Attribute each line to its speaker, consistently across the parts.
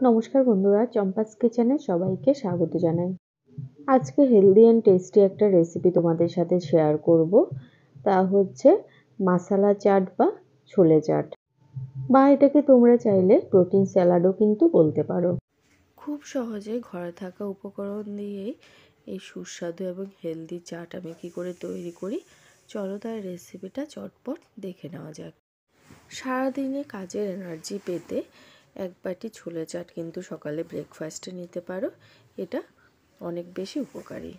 Speaker 1: নমস্কার বন্ধুরা, চম্পাস কিচেনে সবাইকে স্বাগত জানাই। আজকে হেলদি অ্যান্ড টেস্টি একটা রেসিপি তোমাদের সাথে শেয়ার করব। তা হচ্ছে মাসালা চাট বা ছোলে চাট, বা এটাকে তোমরা চাইলে প্রোটিন স্যালাডও কিন্তু বলতে পারো।
Speaker 2: খুব সহজে ঘরে থাকা উপকরণ দিয়েই এই সুস্বাদু এবং হেলদি চাট আমি কী করে তৈরি করি, চলো তার রেসিপিটা চটপট দেখে নেওয়া যাক। সারাদিনে কাজের এনার্জি পেতে এক বাটি ছোলে চাট কিন্তু সকালে ব্রেকফাস্টে নিতে পারো। এটা অনেক বেশি উপকারী।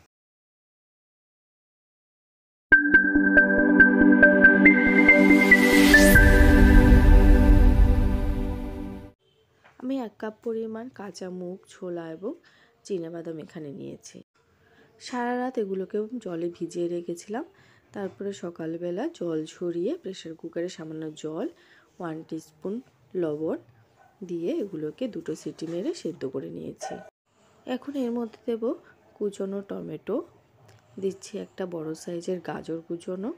Speaker 2: আমি 1 কাপ পরিমাণ কাঁচা মুগ, ছোলা এবং চিনেবাদাম এখানে নিয়েছি। সারা রাত এগুলোকে জলে ভিজিয়ে রেখেছিলাম। তারপরে সকালবেলা জল ঝরিয়ে প্রেসার কুকারে সামান্য জল, 1 টিস্পুন লবণ দিয়ে এগুলোকে 2টো সিটি মেরে সেদ্ধ করে নিয়েছি। এখন এর মধ্যে দেব কুচনো টমেটো, দিচ্ছি একটা বড় সাইজের গাজর কুচনো,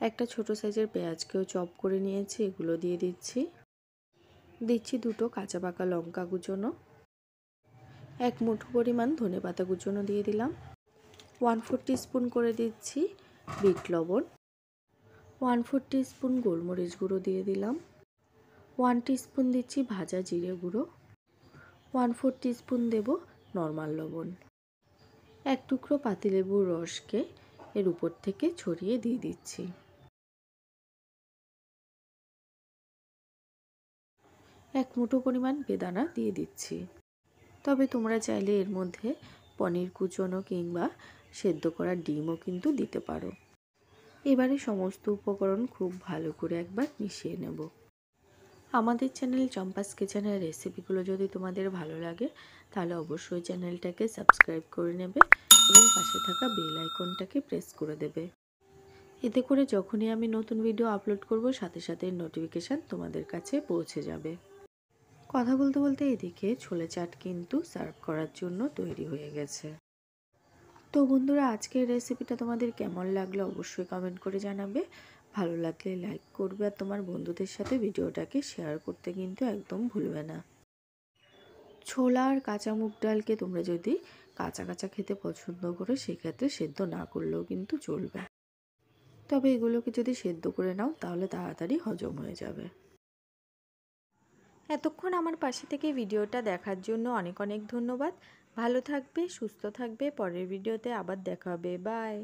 Speaker 2: একটা ছোট সাইজের পেঁয়াজকেও চপ করে নিয়েছি, এগুলো দিয়ে দিচ্ছি। দিচ্ছি 2টো কাঁচা পাকা লঙ্কা কুচনো, 1 মুঠো পরিমাণ ধনেপাতা কুচনো দিয়ে দিলাম। 1/4 টিস্পুন করে দিচ্ছি বিট লবণ, 1/4 টিস্পুন গোলমরিচ গুঁড়ো দিয়ে দিলাম, 1 টিস্পুন দিচ্ছি ভাজা জিরে গুঁড়ো, 1/4 টিস্পুন দেব নর্মাল লবণ। 1 টুকরো পাতিলেবুর রসকে এর উপর থেকে ছড়িয়ে দিয়ে দিচ্ছি। এক মুঠো পরিমাণ বেদানা দিয়ে দিচ্ছি। তবে তোমরা চাইলে এর মধ্যে পনির কুচনো কিংবা সেদ্ধ করা ডিমও কিন্তু দিতে পারো। এবারে সমস্ত উপকরণ খুব ভালো করে একবার মিশিয়ে নেব। আমাদের চ্যানেল চম্পাস কিচেনের রেসিপিগুলো যদি তোমাদের ভালো লাগে তাহলে অবশ্যই চ্যানেলটাকে সাবস্ক্রাইব করে নেবে এবং পাশে থাকা বেল আইকনটাকে প্রেস করে দেবে। এতে করে যখনই আমি নতুন ভিডিও আপলোড করব সাথে সাথে নোটিফিকেশান তোমাদের কাছে পৌঁছে যাবে। কথা বলতে বলতে এদিকে ছোলে চাট কিন্তু সার্ভ করার জন্য তৈরি হয়ে গেছে। তো বন্ধুরা, আজকের রেসিপিটা তোমাদের কেমন লাগলো অবশ্যই কমেন্ট করে জানাবে। ভালো লাগলে লাইক করবে আর তোমার বন্ধুদের সাথে ভিডিওটাকে শেয়ার করতে কিন্তু একদম ভুলবে না। ছোলা আর কাঁচা মুগ ডালকে তোমরা যদি কাঁচা কাঁচা খেতে পছন্দ করো সেক্ষেত্রে সেদ্ধ না করলেও কিন্তু চলবে। তবে এগুলোকে যদি সেদ্ধ করে নাও তাহলে তাড়াতাড়ি হজম হয়ে যাবে। এতক্ষণ আমার পাশে থেকে ভিডিওটা দেখার জন্য অনেক অনেক ধন্যবাদ। ভালো থাকবে, সুস্থ থাকবে। পরের ভিডিওতে আবার দেখা হবে। বাই।